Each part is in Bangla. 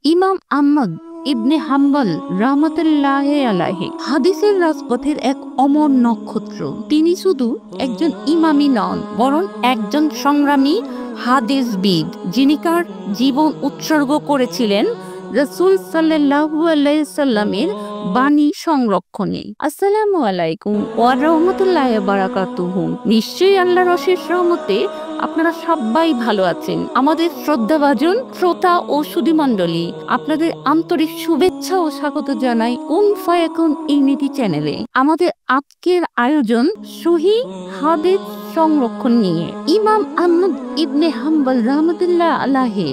ইমাম আহমদ ইবনে হাম্বল রাহমাতুল্লাহি আলাইহি হাদিসের রাজপথের এক অমর নক্ষত্র। তিনি শুধু একজন ইমামই নন, বরং একজন সংগ্রামী হাদিসবিদ, যিনি তার জীবন উৎসর্গ করেছিলেন রাসূল সাল্লাল্লাহু আলাইহি সাল্লামের বাণী সংরক্ষণে। আসসালামু আলাইকুম ওয়া রাহমাতুল্লাহি ওয়া বারাকাতুহু। নিশ্চয়ই আল্লাহর অশেষ রহমতে আপনারা সবাই ভালো আছেন। আমাদের শ্রদ্ধাভাজন শ্রোতা ও সুধীমণ্ডলী, আপনাদের আন্তরিক শুভেচ্ছা ও স্বাগত জানাই কুন ফায়াকুন ইউনিটি চ্যানেলে। আমাদের আজকের আয়োজন সহিহ হাদিস সংরক্ষণ নিয়ে। ইমাম আহমদ ইবনে হাম্বল রাহমাতুল্লাহি আলাইহি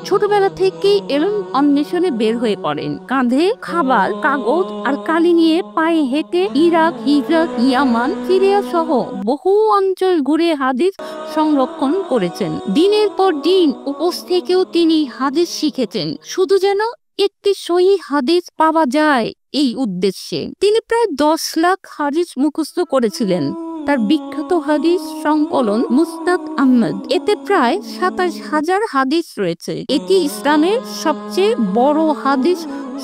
ছোটবেলা থেকেই এলম অন্বেষণে বের হয়ে পড়েন। কাঁধে খাবার, কাগজ আর কালি নিয়ে পায়ে হেঁটে ইরাক, হিজরাত, ইয়ামান, সিরিয়া সহ বহু অঞ্চল ঘুরে হাদিস সংরক্ষণ করেছেন। দিনের পর দিন উপোস থেকেও তিনি হাদিস শিখেছেন, শুধু যেন একটি সহিহ হাদিস পাওয়া যায় এই উদ্দেশ্যে। তিনি প্রায় 10 লাখ হাদিস মুখস্থ করেছিলেন। তার বিখ্যাত হাদিস সংকলন মুসনাদ আহমদ, এতে প্রায় 27,000 হাদিস রয়েছে। এটি ইসলামের সবচেয়ে বড় হাদিস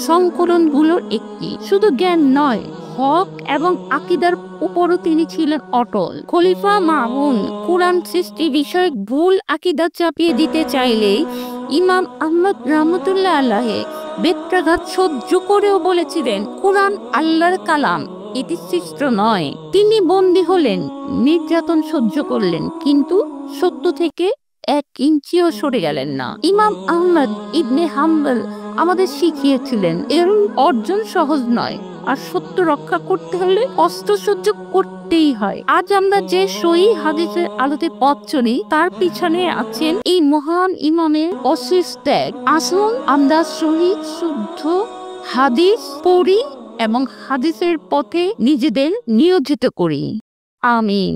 সংকলনগুলোর একটি। শুধু জ্ঞান নয়, হক এবং আকীদার উপরও তিনি ছিলেন অটল। খলিফা মামুন কুরআন সৃষ্টি বিষয়ক ভুল আকীদা চাপিয়ে দিতে চাইলে ইমাম আহমদ রাহমাতুল্লাহি আলাইহি বেত্রাঘাত সহ্য করেও বলেছিলেন, কুরআন আল্লাহর কালাম, এটি সৃষ্ট নয়। তিনি বন্দী হলেন, নির্যাতন সহ্য করলেন, কিন্তু সত্য থেকে 1 ইঞ্চিও সরে গেলেন না। ইমাম আহমদ ইবনে হাম্বল আমাদের শিখিয়েছিলেন এর অর্জন সহজ নয়, আর সত্য রক্ষা করতে হলে কষ্ট সহ্য করতেই হয়। আজ আমরা যে সহিহ হাদিসের আলোতে পথ চলি, তার পিছনে আছেন এই মহান ইমামের অশেষ ত্যাগ। আসুন আমরা সহিহ শুদ্ধ হাদিস পড়ি এবং হাদিসের পথে নিজেদের নিয়োজিত করি। আমিন।